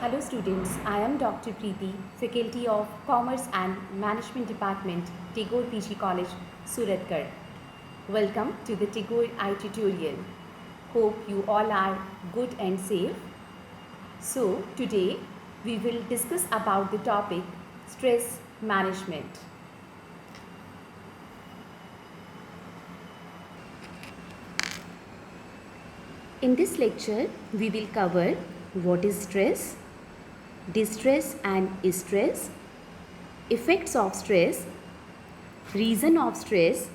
Hello students, I am Dr. Preeti, Faculty of Commerce and Management Department, Tagore PG College, Suratkar. Welcome to the Tagore I tutorial. Hope you all are good and safe. So today we will discuss about the topic stress management. In this lecture, we will cover what is stress, distress and stress, effects of stress, reason of stress,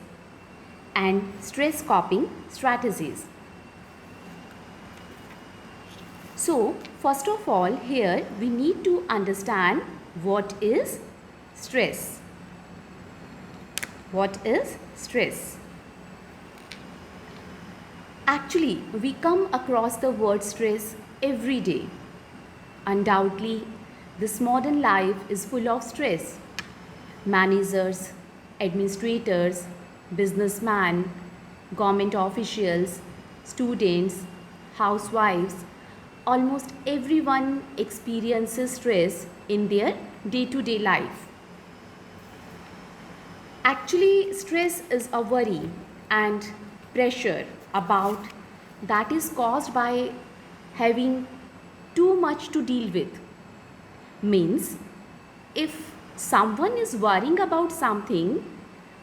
and stress coping strategies. So, first of all, here we need to understand what is stress. What is stress? Actually, we come across the word stress every day. Undoubtedly, this modern life is full of stress. Managers, administrators, businessmen, government officials, students, housewives, almost everyone experiences stress in their day-to-day life. Actually, stress is a worry and pressure about that is caused by having too much to deal with. Means if someone is worrying about something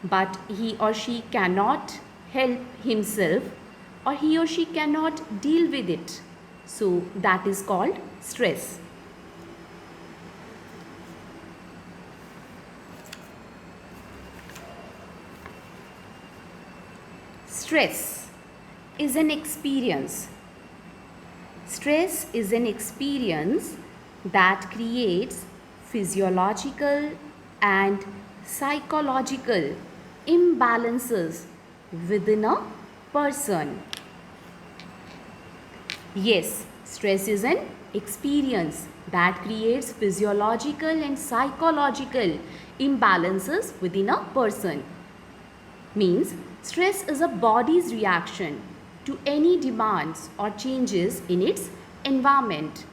but he or she cannot help himself or he or she cannot deal with it, so that is called stress. Stress is an experience. Stress is an experience that creates physiological and psychological imbalances within a person. Yes, stress is an experience that creates physiological and psychological imbalances within a person. Means stress is a body's reaction to any demands or changes in its environment.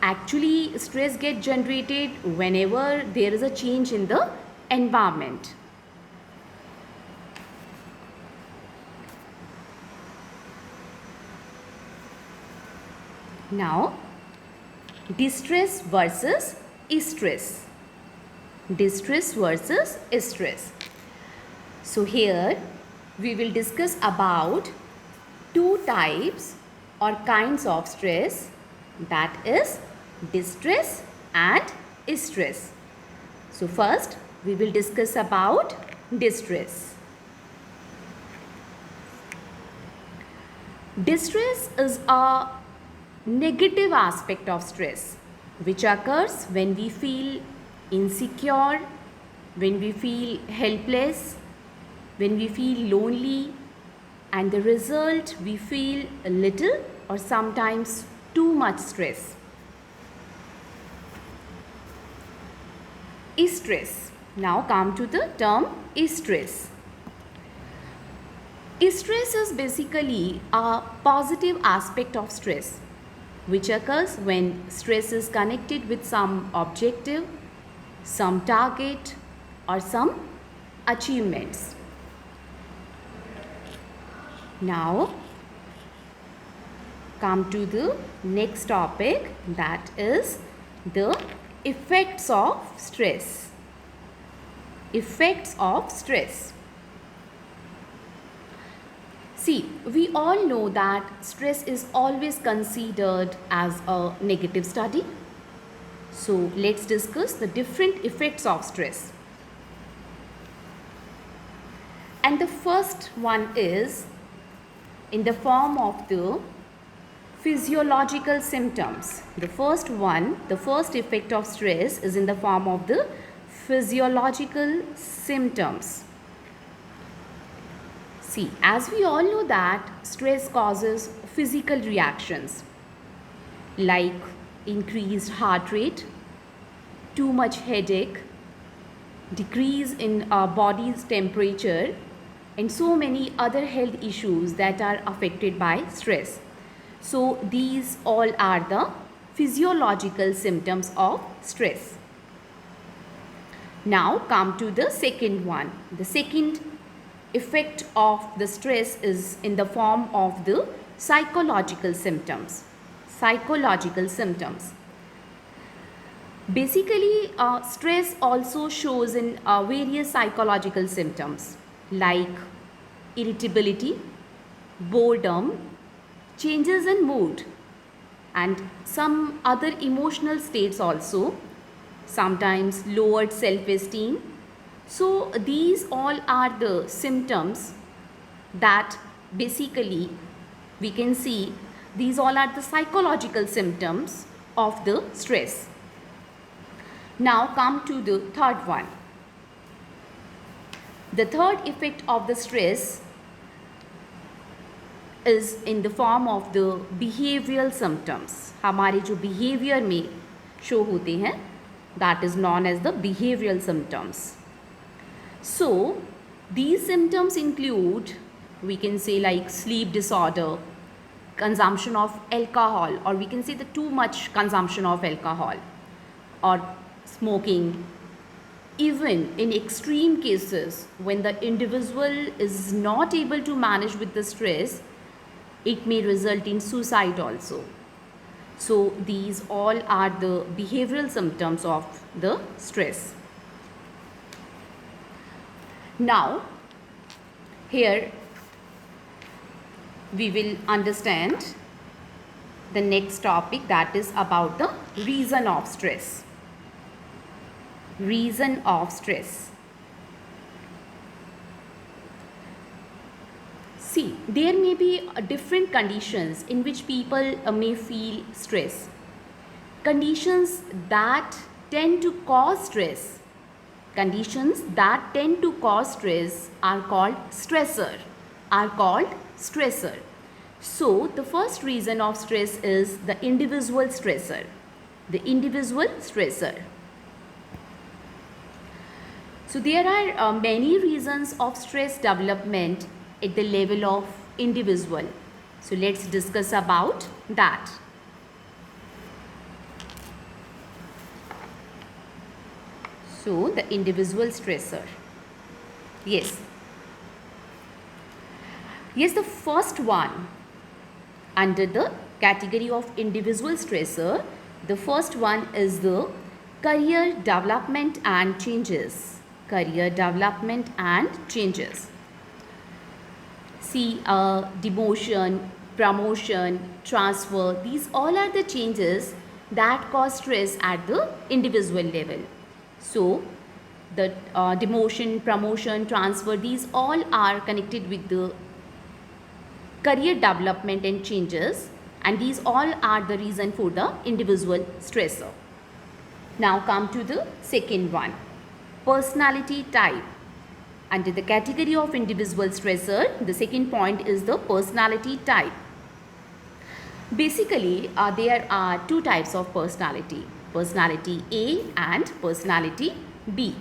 Actually, stress gets generated whenever there is a change in the environment. Now, distress versus stress. Distress versus stress. So here we will discuss about two types or kinds of stress, that is distress and stress. So first we will discuss about distress. Distress is a negative aspect of stress which occurs when we feel insecure, when we feel helpless, when we feel lonely, and the result we feel a little or sometimes too much stress. Stress. Now come to the term stress. Stress is basically a positive aspect of stress which occurs when stress is connected with some objective, some target, or some achievements. Now come to the next topic, that is the effects of stress. Effects of stress. See, we all know that stress is always considered as a negative study. So let's discuss the different effects of stress. And the first one is in the form of the physiological symptoms. The first effect of stress is in the form of the physiological symptoms. See, as we all know that stress causes physical reactions like increased heart rate, too much headache, decrease in our body's temperature, and so many other health issues that are affected by stress. So these all are the physiological symptoms of stress. Now come to the second one. The second effect of the stress is in the form of the psychological symptoms. Psychological symptoms. Basically, stress also shows in various psychological symptoms like irritability, boredom, changes in mood, and some other emotional states also, sometimes lowered self-esteem. So these all are the symptoms that basically we can see these all are the psychological symptoms of the stress. Now come to the third one. The third effect of the stress is in the form of the behavioral symptoms. हमारे जो behavior में show होते हैं, that is known as the behavioral symptoms. So these symptoms include, we can say, like sleep disorder, consumption of alcohol, or we can say the too much consumption of alcohol, or smoking. Even in extreme cases, when the individual is not able to manage with the stress, it may result in suicide also. So these all are the behavioral symptoms of the stress. Now here we will understand the next topic, that is about the reason of stress. Reason of stress. See, there may be different conditions in which people may feel stress. Conditions that tend to cause stress. Conditions that tend to cause stress are called stressor. So the first reason of stress is the individual stressor. The individual stressor. So there are many reasons of stress development at the level of individual. So let's discuss about that. So the individual stressor. Yes, the first one under the category of individual stressor, the first one is the career development and changes. Career development and changes. See, demotion, promotion, transfer, these all are the changes that cause stress at the individual level. So the demotion, promotion, transfer, these all are connected with the career development and changes, and these all are the reason for the individual stressor. Now come to the second one. Personality type. Under the category of individual stressor, the second point is the personality type. Basically, there are two types of personality. Personality A and personality B.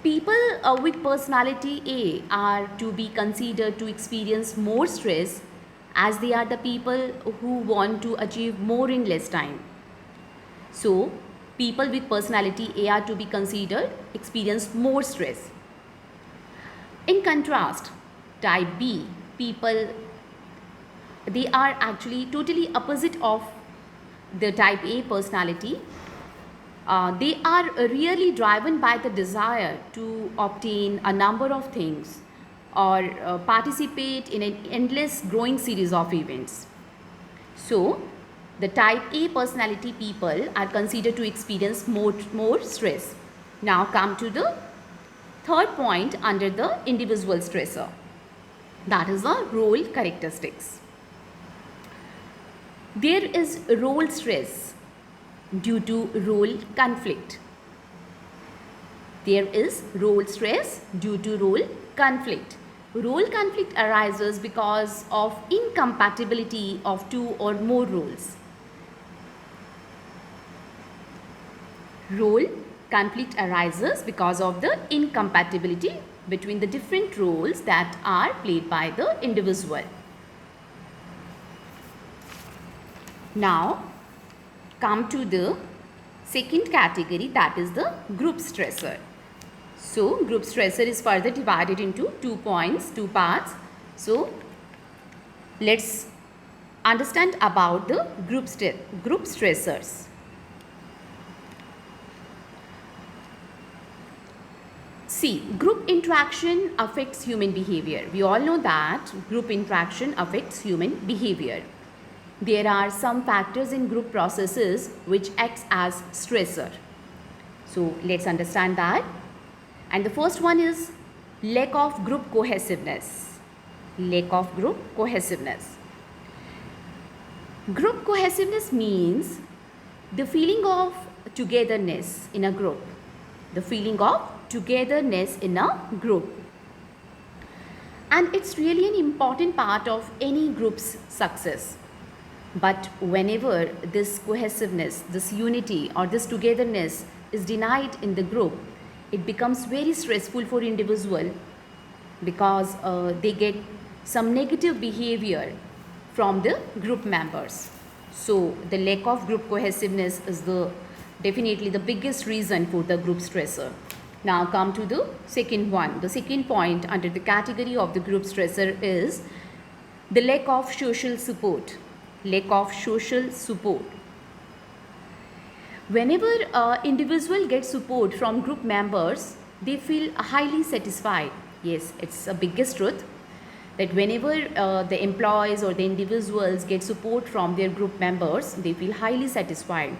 People with personality A are to be considered to experience more stress, as they are the people who want to achieve more in less time. So people with personality A are to be considered experience more stress. In contrast, type B people, they are actually totally opposite of the type A personality. They are really driven by the desire to obtain a number of things or participate in an endless growing series of events. So the type A personality people are considered to experience more stress. Now come to the third point under the individual stressor. That is the role characteristics. There is role stress due to role conflict. There is role stress due to role conflict. Role conflict arises because of incompatibility of two or more roles. Role conflict arises because of the incompatibility between the different roles that are played by the individual. Now come to the second category, that is the group stressor. So group stressor is further divided into two parts. So let's understand about the group stressors. See, group interaction affects human behavior. We all know that group interaction affects human behavior. There are some factors in group processes which acts as stressor. So let's understand that. And the first one is lack of group cohesiveness. Lack of group cohesiveness. Group cohesiveness means the feeling of togetherness in a group. The feeling of togetherness in a group. And it's really an important part of any group's success. But whenever this cohesiveness, this unity or this togetherness is denied in the group, it becomes very stressful for individual because they get some negative behavior from the group members. So the lack of group cohesiveness is definitely the biggest reason for the group stressor. Now come to the second one. The second point under the category of the group stressor is the lack of social support. Lack of social support. Whenever individual gets support from group members, they feel highly satisfied. Yes, it's a biggest truth that whenever the employees or the individuals get support from their group members, they feel highly satisfied.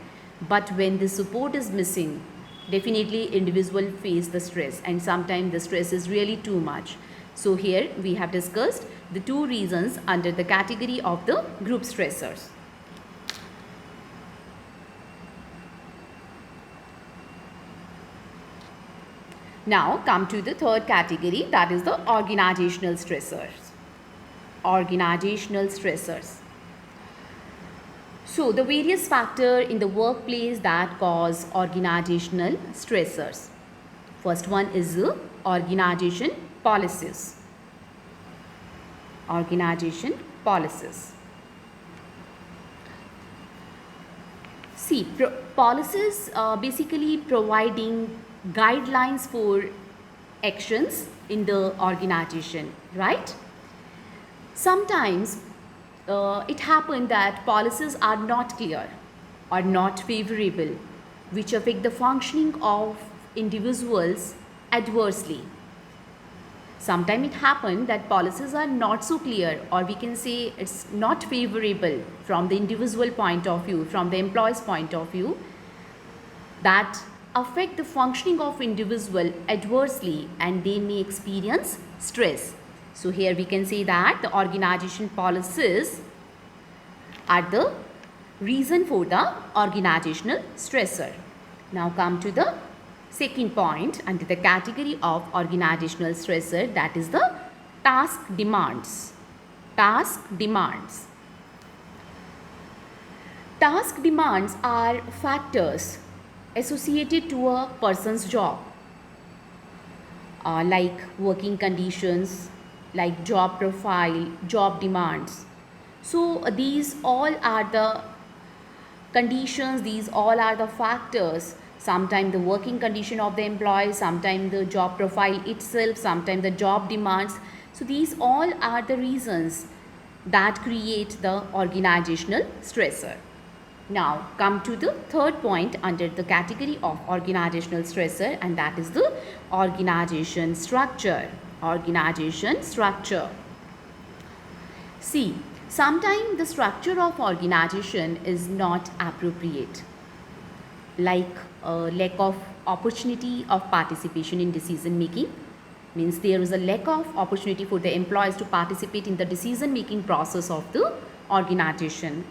But when the support is missing, definitely individual face the stress, and sometimes the stress is really too much. So here we have discussed the two reasons under the category of the group stressors. Now come to the third category, that is the organizational stressors. Organizational stressors. So the various factors in the workplace that cause organizational stressors. First one is the organization policies. Organization policies. See, policies basically providing guidelines for actions in the organization, right? Sometimes it happens that policies are not clear or not favorable, which affect the functioning of individuals adversely. Sometimes it happens that policies are not so clear, or we can say it's not favorable from the individual point of view, from the employee's point of view, that affect the functioning of individual adversely, and they may experience stress. So here we can say that the organization policies are the reason for the organizational stressor. Now come to the second point under the category of organizational stressor, that is the task demands. Task demands. Task demands are factors associated to a person's job, like working conditions, like job profile, job demands. So these all are the conditions, these all are the factors. Sometimes the working condition of the employee, sometimes the job profile itself, sometimes the job demands. So these all are the reasons that create the organizational stressor. Now come to the third point under the category of organizational stressor, and that is the organization structure. Organization structure. See, sometimes the structure of organization is not appropriate, like lack of opportunity of participation in decision making. Means there is a lack of opportunity for the employees to participate in the decision making process of the organization.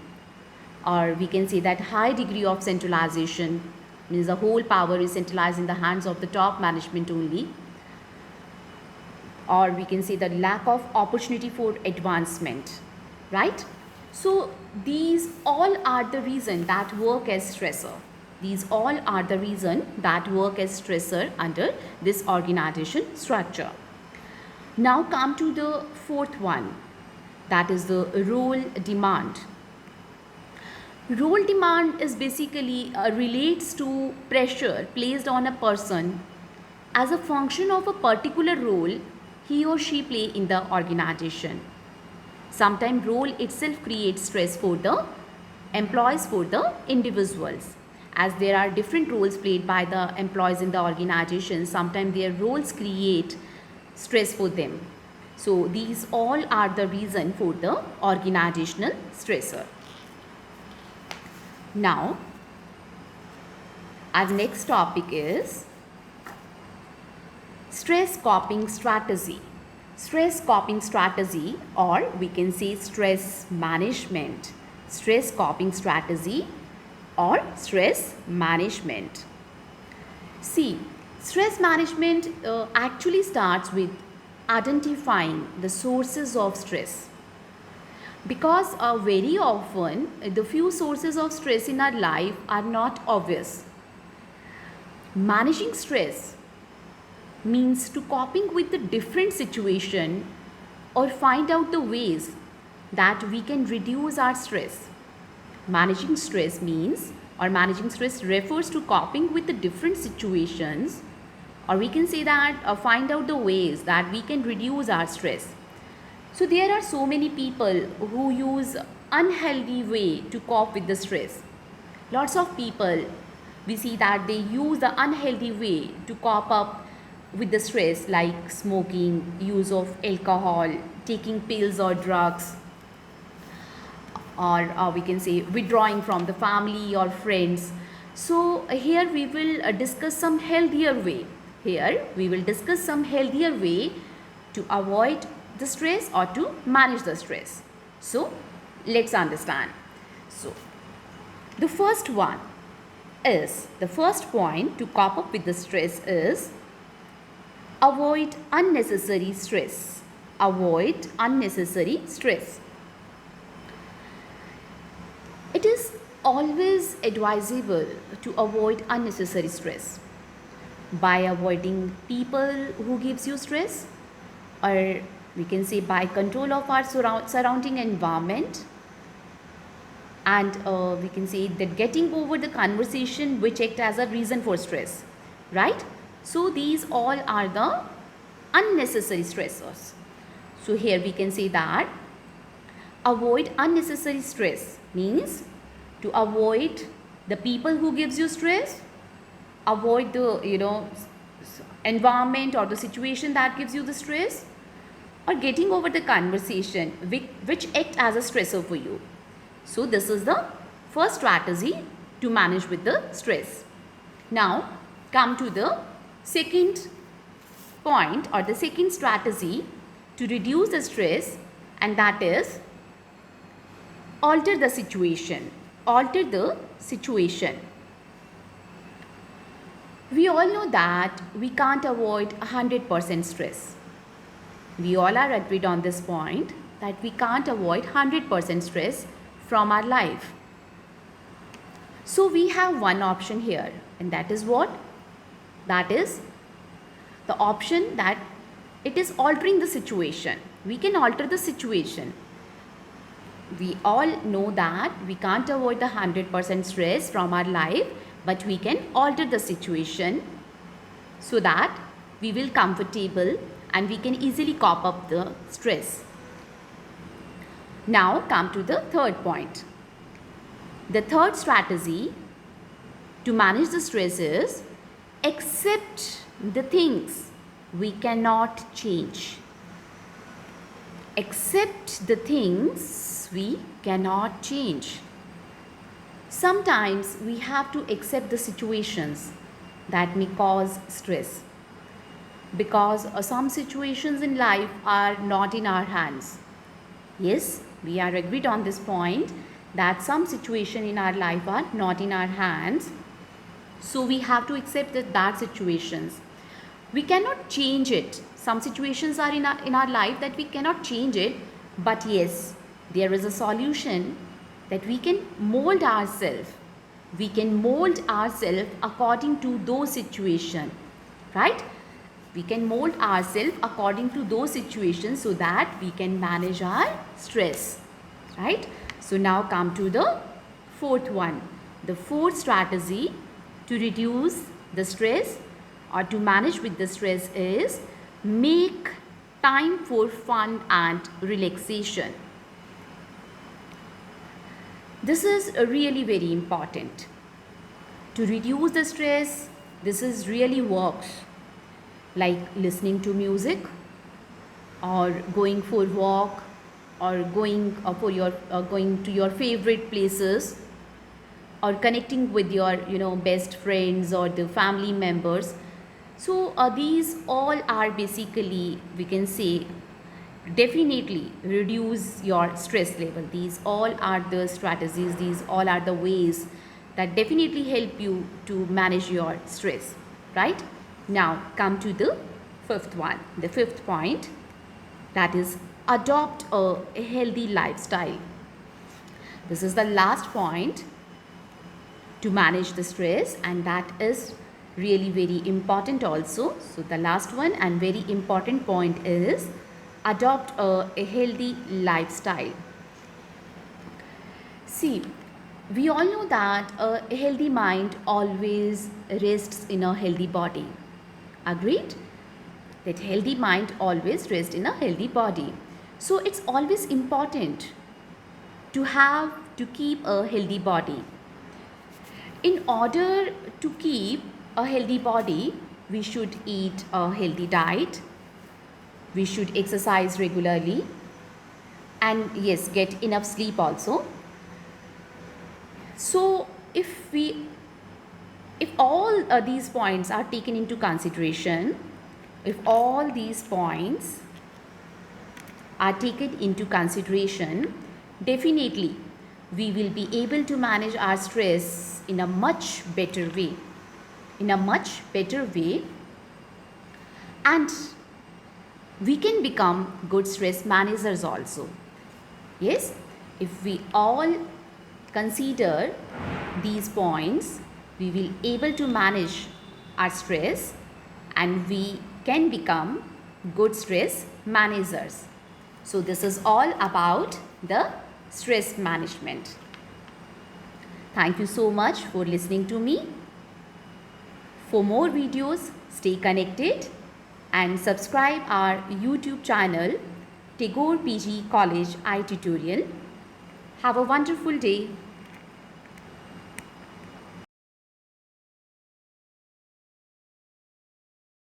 Or we can say that high degree of centralization, means the whole power is centralized in the hands of the top management only. Or we can say the lack of opportunity for advancement, right? So these all are the reason that work as stressor. These all are the reason that work as stressor under this organization structure. Now come to the fourth one, that is the role demand. Role demand is basically relates to pressure placed on a person as a function of a particular role he or she play in the organization. Sometimes role itself creates stress for the employees, for the individuals. As there are different roles played by the employees in the organization, sometimes their roles create stress for them. So these all are the reason for the organizational stressor. Now, our next topic is stress coping strategy. Stress coping strategy, or we can say stress management. Stress coping strategy or stress management. See, stress management actually starts with identifying the sources of stress, because very often the few sources of stress in our life are not obvious. Managing stress means to coping with the different situation or find out the ways that we can reduce our stress. Managing stress means, or managing stress refers to coping with the different situations, or we can say that find out the ways that we can reduce our stress. So there are so many people who use unhealthy way to cope with the stress. Lots of people, we see that they use the unhealthy way to cope up with the stress, like smoking, use of alcohol, taking pills or drugs, or we can say withdrawing from the family or friends. So here we will discuss some healthier way. Here we will discuss some healthier way to avoid the stress or to manage the stress. So let's understand. So the first one is, the first point to cope up with the stress is avoid unnecessary stress. Avoid unnecessary stress. It is always advisable to avoid unnecessary stress by avoiding people who gives you stress, or we can say by control of our surrounding environment, and we can say that getting over the conversation which act as a reason for stress, right? So these all are the unnecessary stressors. So here we can say that avoid unnecessary stress means to avoid the people who gives you stress, avoid the environment or the situation that gives you the stress, or getting over the conversation which act as a stressor for you. So this is the first strategy to manage with the stress. Now come to the second point, or the second strategy to reduce the stress, and that is alter the situation. Alter the situation. We all know that we can't avoid 100% stress. We all are agreed on this point that we can't avoid 100% stress from our life. So we have one option here, and that is what? That is the option that it is altering the situation. We can alter the situation. We all know that we can't avoid the 100% stress from our life, but we can alter the situation so that we will comfortable and we can easily cope up the stress. Now come to the third point. The third strategy to manage the stress is accept the things we cannot change. Accept the things we cannot change. Sometimes we have to accept the situations that may cause stress, because some situations in life are not in our hands. Yes, we are agreed on this point that some situation in our life are not in our hands. So we have to accept that situations. We cannot change it. Some situations are in our life that we cannot change it. But yes, there is a solution that we can mold ourselves. We can mold ourselves according to those situations. Right? We can mold ourselves according to those situations so that we can manage our stress. Right? So now come to the fourth one. The fourth strategy to reduce the stress or to manage with the stress is make time for fun and relaxation. This is really very important. To reduce the stress, this is really works like listening to music or going for walk or going to your favorite places or connecting with your best friends or the family members. So these all are basically, we can say, definitely reduce your stress level. These all are the strategies, these all are the ways that definitely help you to manage your stress, right? Now come to the fifth one, the fifth point, that is adopt a healthy lifestyle. This is the last point to manage the stress, and that is really very important also. So the last one and very important point is adopt a healthy lifestyle. See, we all know that a healthy mind always rests in a healthy body. Agreed? That healthy mind always rests in a healthy body. So it's always important to keep a healthy body. In order to keep a healthy body, we should eat a healthy diet, we should exercise regularly, and yes, get enough sleep also. So if all these points are taken into consideration, if all these points are taken into consideration, definitely we will be able to manage our stress in a much better way, and we can become good stress managers also. Yes, if we all consider these points, we will able to manage our stress and we can become good stress managers. So this is all about the stress management. Thank you so much for listening to me. For more videos, stay connected and subscribe our YouTube channel Tagore PG College iTutorial. Have a wonderful day.